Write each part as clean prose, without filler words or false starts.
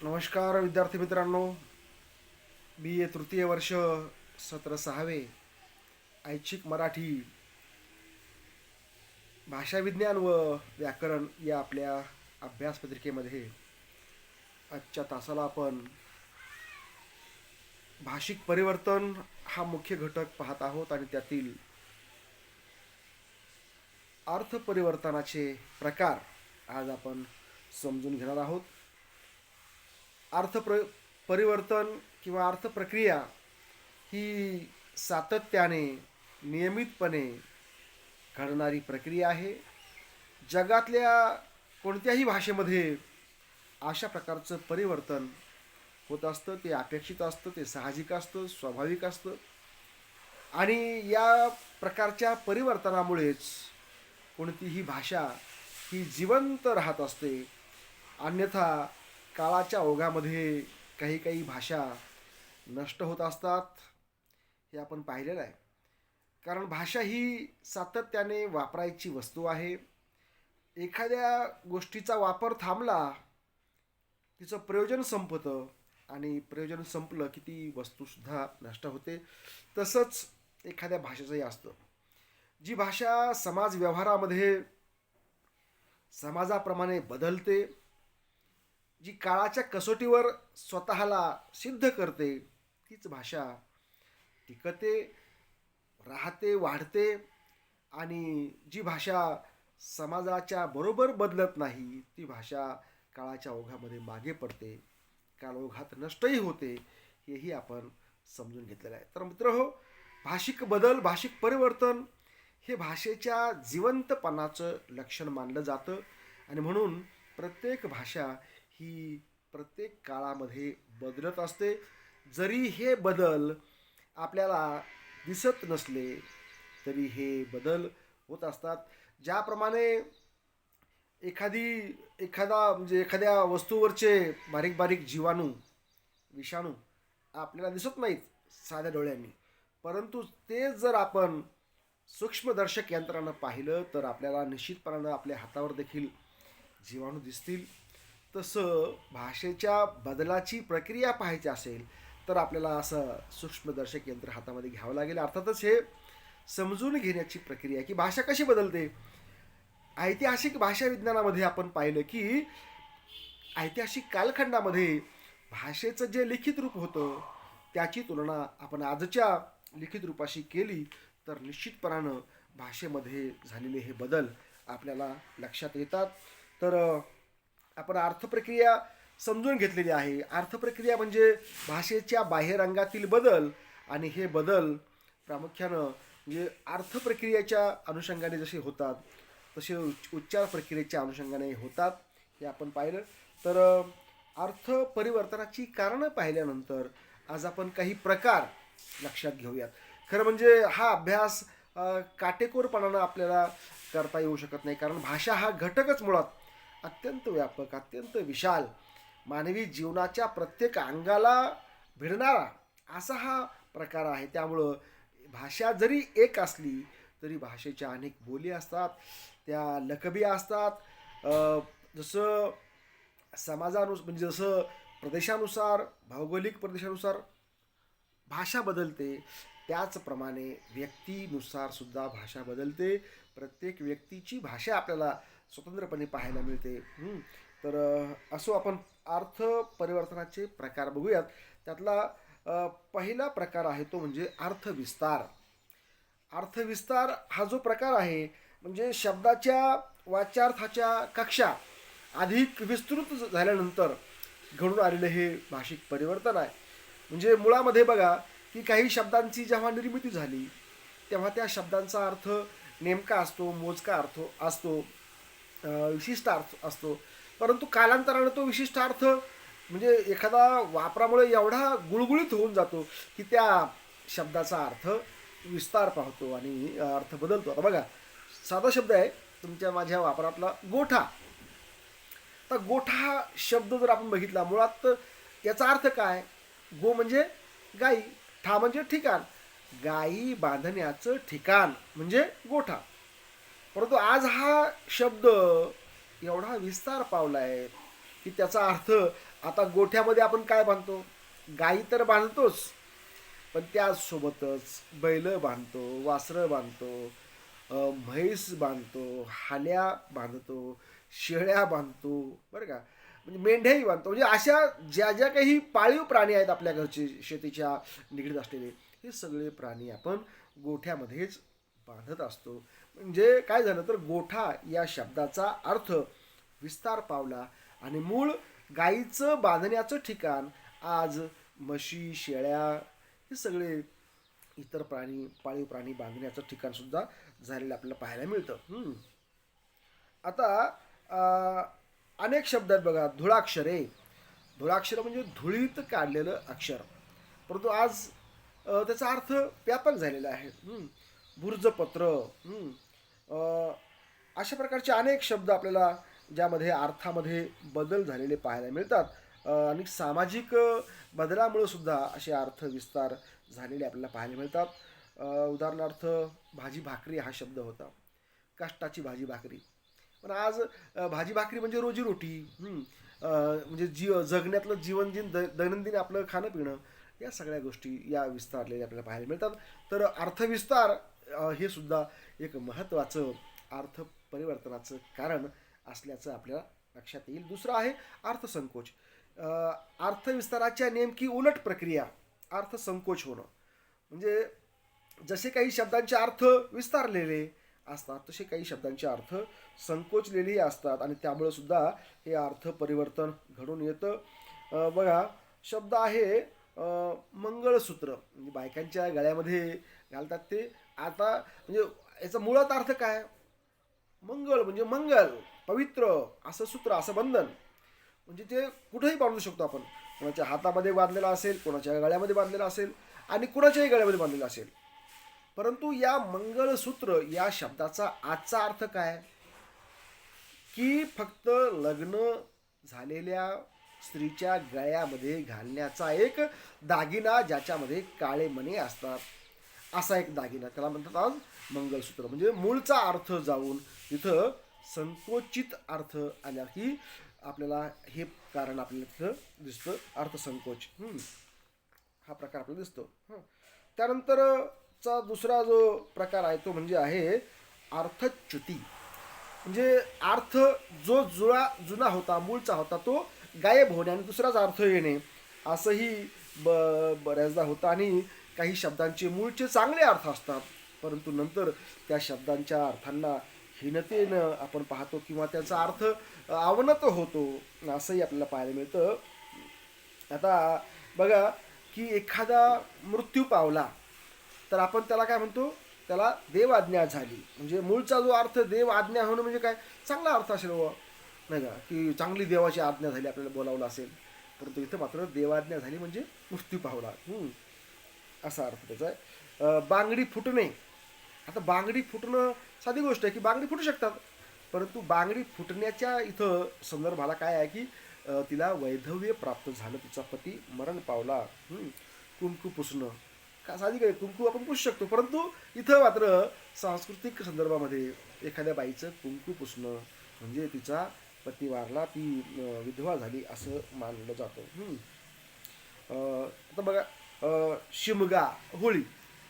नमस्कार विद्यार्थी मित्रांनो. BA तृतीय वर्ष, सत्र 6वे, ऐच्छिक मराठी, भाषा विज्ञान व व्याकरण या आपल्या अभ्यासपत्रिकेमध्ये आजच्या तासाला आपण भाषिक परिवर्तन हा मुख्य घटक पाहत आहोत आणि त्यातील अर्थ परिवर्तनाचे प्रकार आज आपण समजून घेणार आहोत. परिवर्तन किंवा अर्थ प्रक्रिया ही सातत्याने नियमितपणे घडणारी प्रक्रिया आहे. जगातल्या कोणत्याही भाषेमध्ये अशा प्रकारचं परिवर्तन होत असतं. ते अपेक्षित असतं, ते साहजिक असतं, स्वाभाविक असतं आणि या प्रकारच्या परिवर्तनामुळेच कोणतीही भाषा ही जिवंत राहत असते. अन्यथा काळाच्या ओघामध्ये काही काही भाषा नष्ट होत असतात, हे आपण पाहिलेलं आहे. कारण भाषा ही सातत्याने वापरायची वस्तू आहे. एखाद्या गोष्टीचा वापर थांबला, तिचं प्रयोजन संपतं आणि प्रयोजन संपलं की ती वस्तूसुद्धा नष्ट होते. तसंच एखाद्या भाषेचंही असतं. जी भाषा समाज व्यवहारामध्ये समाजाप्रमाणे बदलते, जी काळाच्या कसोटीवर स्वतःला सिद्ध करते, तीच भाषा टिकते, राहते, वाढते. आणि जी भाषा समाजाच्या बरोबर बदलत नाही, ती भाषा काळाच्या ओघामध्ये मागे पडते, काळोखात नष्टही होते. हेही आपण समजून घेतलेलं आहे. तर मित्रहो, भाषिक बदल, भाषिक परिवर्तन हे भाषेच्या जिवंतपणाचं लक्षण मानलं जातं आणि म्हणून प्रत्येक भाषा ही प्रत्येक काळामध्ये बदलत असते. जरी हे बदल आपल्याला दिसत नसले तरी हे बदल होत असतात. ज्याप्रमाणे एखाद्या वस्तूवरचे बारीक बारीक जीवाणू, विषाणू आपल्याला दिसत नाहीत साध्या डोळ्यांनी, परंतु ते जर आपण सूक्ष्मदर्शक यंत्रानं पाहिलं तर आपल्याला निश्चितपणानं आपल्या हातावर देखील जीवाणू दिसतील. तसं भाषेच्या बदलाची प्रक्रिया पाहायची असेल तर आपल्याला असं सूक्ष्मदर्शक यंत्र हातामध्ये घ्यावं लागेल. अर्थातच हे समजून घेण्याची प्रक्रिया की भाषा कशी बदलते. ऐतिहासिक भाषा विज्ञानामध्ये आपण पाहिलं की ऐतिहासिक कालखंडामध्ये भाषेचं जे लिखित रूप होतं त्याची तुलना आपण आजच्या लिखित रूपाशी केली तर निश्चितपणानं भाषेमध्ये झालेले हे बदल आपल्याला लक्षात येतात. तर आपण अर्थप्रक्रिया समजून घेतलेली आहे. अर्थप्रक्रिया म्हणजे भाषेच्या बाह्यरंगातील बदल आणि हे बदल प्रामुख्यानं म्हणजे अर्थप्रक्रियेच्या अनुषंगाने जसे होतात तसे उच्चार प्रक्रियेच्या अनुषंगाने होतात, हे आपण पाहिलं. तर अर्थ परिवर्तनाची कारणं पाहिल्यानंतर आज आपण काही प्रकार लक्षात घेऊयात. खरं म्हणजे हा अभ्यास काटेकोरपणानं आपल्याला करता येऊ शकत नाही, कारण भाषा हा घटकच मुळात अत्यंत व्यापक, अत्यंत विशाल, मानवी जीवनाच्या प्रत्येक अंगाला भिडणारा असा हा प्रकार आहे. त्यामुळं भाषा जरी एक असली तरी भाषेच्या अनेक बोली असतात, त्या लकबिया असतात. जसं म्हणजे जसं प्रदेशानुसार, भौगोलिक प्रदेशानुसार भाषा बदलते, त्याचप्रमाणे व्यक्तीनुसार सुद्धा भाषा बदलते. प्रत्येक व्यक्तीची भाषा आपल्याला स्वतंत्रपणे पाहायला मिळते. तर असो आपण अर्थ परिवर्तनाचे प्रकार बघूयात. त्यातला पहिला प्रकार आहे तो म्हणजे अर्थविस्तार. अर्थविस्तार हा जो प्रकार आहे म्हणजे शब्दाच्या वाच्यार्थाच्या कक्षा अधिक विस्तृत झाल्यानंतर घडून आलेलं हे भाषिक परिवर्तन आहे. म्हणजे मुळामध्ये बघा की काही शब्दांची जेव्हा निर्मिती झाली तेव्हा त्या शब्दांचा अर्थ नेमका असतो, मोजका अर्थ असतो, विशिष्ट अर्थ असतो. परंतु कालांतरानं तो विशिष्ट अर्थ म्हणजे एखादा वापरामुळे एवढा गुळगुळीत होऊन जातो की त्या शब्दाचा अर्थ विस्तार पाहतो आणि अर्थ बदलतो. आता बघा, साधा शब्द आहे तुमच्या माझ्या वापरातला गोठा. तर गोठा शब्द जर आपण बघितला, मुळात याचा अर्थ काय? गो म्हणजे गाई, ठा म्हणजे ठिकाण, गाई बांधण्याचं ठिकाण म्हणजे गोठा. परंतु आज हा शब्द एवढा विस्तार पावलाय की त्याचा अर्थ आता गोठ्यामध्ये आपण काय बांधतो, गाई तर बांधतोच, पण त्यासोबतच बैल बांधतो, वासरं बांधतो, म्हैस बांधतो, हाल्या बांधतो, शेळ्या बांधतो, बरं का, म्हणजे मेंढ्याही बांधतो. म्हणजे अशा ज्या ज्या काही पाळीव प्राणी आहेत आपल्या घरचे शेतीच्या निगडीत असलेले, हे सगळे प्राणी आपण गोठ्यामध्येच बांधत असतो. म्हणजे काय झालं तर गोठा या शब्दाचा अर्थ विस्तार पावला आणि मूळ गाईचं बांधण्याचं ठिकाण आज म्हशी, शेळ्या हे सगळे इतर प्राणी, पाळीव प्राणी बांधण्याचं ठिकाण सुद्धा झालेलं आपल्याला पाहायला मिळतं. आता अनेक शब्द आहेत बघा. धुळाक्षरे, धुळाक्षर म्हणजे धुळीत काढलेलं अक्षर, परंतु आज त्याचा अर्थ व्यापक झालेला आहे. बुर्जपत्र, अशा प्रकारचे अनेक शब्द आपल्याला ज्यामध्ये अर्थामध्ये बदल झालेले पाहायला मिळतात. आणि सामाजिक बदलामुळे सुद्धा असे अर्थ विस्तार झालेले आपल्याला पाहायला मिळतात. उदाहरणार्थ भाजी भाकरी हा शब्द होता, कष्टाची भाजी भाकरी, पण आज भाजी भाकरी म्हणजे रोजीरोटी, म्हणजे जगण्यातलं जीवन दैनंदिन आपलं खाणं पिणं, या सगळ्या गोष्टी या विस्तारलेल्या आपल्याला पाहायला मिळतात. तर अर्थविस्तार हे सुद्धा एक महत्त्वाचं अर्थ परिवर्तनाचं कारण असल्याचं आपल्याला लक्षात येईल. दुसरं आहे अर्थसंकोच. अर्थविस्ताराच्या नेमकी उलट प्रक्रिया अर्थसंकोच होणं. म्हणजे जसे काही शब्दांचे अर्थ विस्तारलेले असतात तसे काही शब्दांचे अर्थ संकोचलेलेही असतात आणि त्यामुळे सुद्धा हे अर्थ परिवर्तन घडून येतं. बघा, शब्द आहे मंगळसूत्र, म्हणजे बायकांच्या गळ्यामध्ये घालतात ते. आता म्हणजे याचा मुळात अर्थ काय, मंगळ म्हणजे मंगल, पवित्र असं सूत्र, असं बंधन. म्हणजे ते कुठेही बांधू शकतो आपण. कोणाच्या हातामध्ये बांधलेला असेल, कोणाच्या गळ्यामध्ये बांधलेला असेल आणि कुणाच्याही गळ्यामध्ये बांधलेला असेल. परंतु या मंगळसूत्र या शब्दाचा आजचा अर्थ काय, की फक्त लग्न झालेल्या स्त्रीच्या गळ्यामध्ये घालण्याचा एक दागिना ज्याच्यामध्ये काळे मणी असतात, असा एक दागिना, त्याला म्हणतात आज मंगळसूत्र. म्हणजे मूळचा अर्थ जाऊन तिथं संकोचित अर्थ आला की आपल्याला हे कारण आपल्याला तिथं दिसतं, अर्थसंकोच हा प्रकार आपल्याला दिसतो. त्यानंतरचा दुसरा जो प्रकार आहे तो म्हणजे आहे अर्थच्युती. म्हणजे अर्थ जो जुना होता, मूळचा होता, तो गायब होणे आणि दुसराच अर्थ येणे असंही बऱ्याचदा होतं. आणि काही शब्दांचे मूळचे चांगले अर्थ असतात, परंतु नंतर त्या शब्दांच्या अर्थांना हीनतेनं आपण पाहतो किंवा त्याचा अर्थ अवनत होतो, असंही आपल्याला पाहायला मिळतं. आता बघा की एखादा मृत्यू पावला तर आपण त्याला काय म्हणतो, त्याला देवाज्ञा झाली. म्हणजे मूळचा जो अर्थ देव आज्ञा होणं म्हणजे काय, चांगला अर्थ असेल बाबा, नाही का, की चांगली देवाची आज्ञा झाली, आपल्याला बोलावलं असेल. परंतु इथं मात्र देवाज्ञा झाली म्हणजे मृत्यू पावला, असा अर्थ त्याचा आहे. बांगडी फुटणे. आता बांगडी फुटणं साधी गोष्ट आहे की बांगडी फुटू शकतात, परंतु बांगडी फुटण्याच्या इथं संदर्भाला काय आहे की तिला वैधव्य प्राप्त झालं, तिचा पती मरण पावला. कुंकू पुसणं, का साधी काय, कुंकू आपण पुसू शकतो, परंतु इथं मात्र सांस्कृतिक संदर्भामध्ये एखाद्या बाईचं कुंकू पुसणं म्हणजे तिचा पती वारला, ती विधवा झाली असं मानलं जातं. आता बघा, शिमगा, होळी.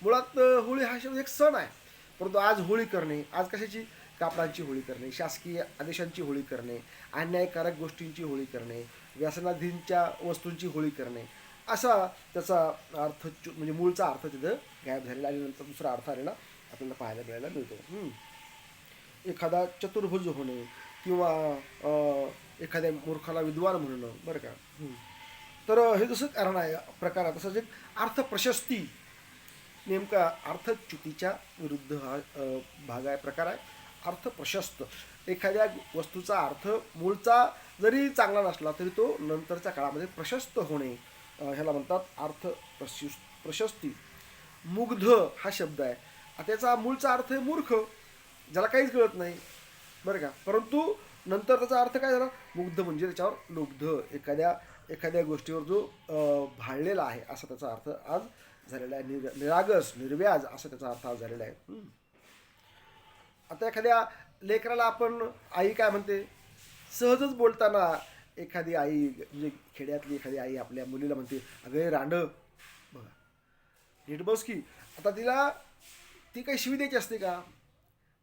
मुळात होळी हा शब्द एक सण आहे, परंतु आज होळी करणे, आज कशाची, कापडांची होळी करणे, शासकीय आदेशांची होळी करणे, अन्यायकारक गोष्टींची होळी करणे, व्यसनाधीनच्या वस्तूंची होळी करणे, असा त्याचा अर्थ म्हणजे मूळचा अर्थ तिथं गायब झालेला आणि नंतर दुसरा अर्थ आलेला आपल्याला पाहायला मिळायला मिळतो. एखादा चतुर्भुज होणे किंवा एखाद्या मूर्खाला विद्वान म्हणणं, बरं का. तर हे जसं कारण आहे प्रकार आहे, तसंच एक अर्थप्रशस्ती, नेमका अर्थच्युतीच्या विरुद्ध हा भाग आहे, प्रकार आहे अर्थप्रशस्त. एखाद्या वस्तूचा अर्थ मूळचा जरी चांगला नसला तरी तो नंतरच्या काळामध्ये प्रशस्त होणे, ह्याला म्हणतात प्रशस्ती. मुग्ध हा शब्द आहे, त्याचा मूळचा अर्थ आहे मूर्ख, ज्याला काहीच कळत नाही, बरं का. परंतु नंतर त्याचा अर्थ काय झाला, मुग्ध म्हणजे त्याच्यावर लुब्ध, एखाद्या गोष्टीवर जो भाळलेला आहे असा त्याचा अर्थ आज झालेला आहे. निरागस, निर्व्याज असा त्याचा अर्थ आज झालेला आहे. आता एखाद्या लेकराला आपण आई काय म्हणते, सहजच बोलताना एखादी आई म्हणजे खेड्यातली एखादी आई आपल्या मुलीला म्हणते, अगं रांड बघा नीट बस की. आता तिला ती काही शिवी द्यायची असते का?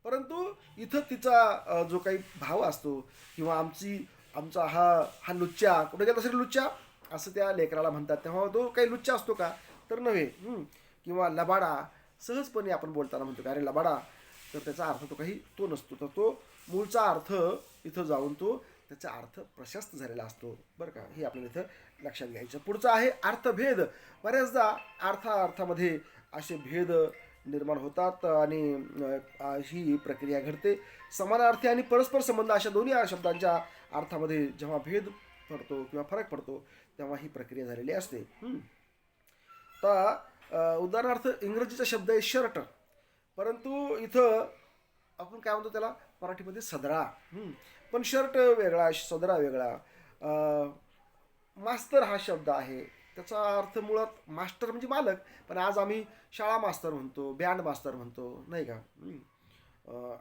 परंतु इथं तिचा जो काही भाव असतो किंवा आमचा हा हा लुच्चा कुठे गेला असेल लुच्चा असं त्या लेकराला म्हणतात, तेव्हा तो काही लुच्चा असतो का? तर नव्हे. किंवा लबाडा सहजपणे आपण बोलताना म्हणतो का अरे लबाडा, तर त्याचा अर्थ तो काही तो नसतो. तर तो मूळचा अर्थ इथं जाऊन तो त्याचा अर्थ प्रशस्त झालेला असतो बरं का. हे आपल्याला इथं लक्षात घ्यायचं. पुढचं आहे अर्थभेद. बऱ्याचदा अर्थामध्ये असे भेद निर्माण होतात आणि ही प्रक्रिया घडते. समानार्थी आणि परस्पर संबंध अशा दोन्ही शब्दांच्या अर्थामध्ये जेव्हा भेद पडतो किंवा फरक पडतो तेव्हा ही प्रक्रिया झालेली असते. तर उदाहरणार्थ इंग्रजीचा शब्द आहे शर्ट, परंतु इथं आपण काय म्हणतो त्याला मराठीमध्ये सदरा. पण शर्ट वेगळा, सदरा वेगळा. मास्तर हा शब्द आहे, त्याचा अर्थ मुळात मास्टर म्हणजे मालक, पण आज आम्ही शाळा मास्तर म्हणतो, बँड मास्तर म्हणतो नाही का.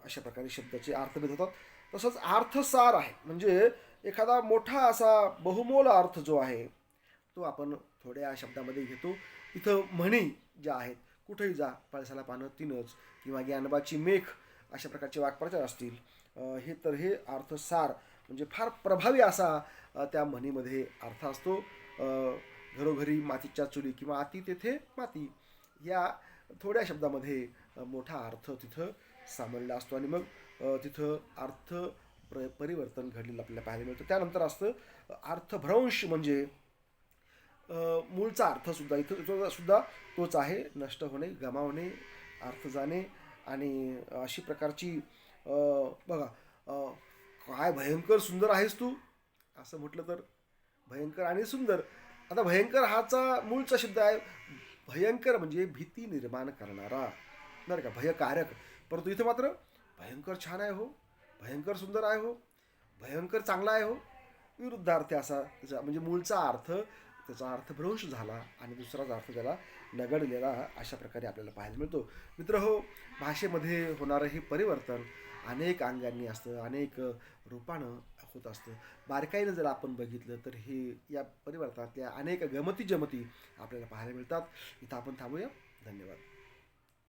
अशा प्रकारे शब्दाचे अर्थभेद होतात. तसंच अर्थसार आहे, म्हणजे एखादा मोठा असा बहुमोल अर्थ जो आहे तो आपण थोड्या शब्दामध्ये घेतो. इथं म्हणी ज्या आहेत, कुठेही जा पळसाला पानं तीनच किंवा ज्ञानबाची मेघ अशा प्रकारचे वाक्प्रचार असतील. हे अर्थसार म्हणजे फार प्रभावी असा त्या म्हणीमध्ये अर्थ असतो. घरोघरी मातीच्या चुली किंवा अति तेथे माती या थोड्या शब्दामध्ये मोठा अर्थ तिथं सामावलेला असतो आणि मग तिथं परिवर्तन घडलेलं आपल्याला पाहायला मिळतं. त्यानंतर असतं अर्थभ्रंश, म्हणजे मूळचा अर्थसुद्धा इथं सुद्धा तोच आहे, नष्ट होणे, गमावणे, अर्थ जाणे. आणि अशी प्रकारची बघा काय भयंकर सुंदर आहेस तू असं म्हटलं तर भयंकर आणि सुंदर. आता भयंकर हाचा मूळचा शब्द आहे, भयंकर म्हणजे भीती निर्माण करणारा बरं का, भयकारक. परंतु इथं मात्र भयंकर छान आहे हो, भयंकर सुंदर आहे हो, भयंकर चांगला आहे हो, विरुद्धार्थी असा त्याचा म्हणजे मूळचा अर्थ त्याचा अर्थभ्रंश झाला आणि दुसराच अर्थ त्याला नगडलेला अशा प्रकारे आपल्याला पाहायला मिळतो. मित्र हो, भाषेमध्ये होणारं हे परिवर्तन अनेक अंगांनी असतं, अनेक रूपानं होत असतं. बारकाईनं जर आपण बघितलं तर हे या परिवर्तनातल्या अनेक गमती जमती आपल्याला पाहायला मिळतात. इथं आपण थांबूया. धन्यवाद.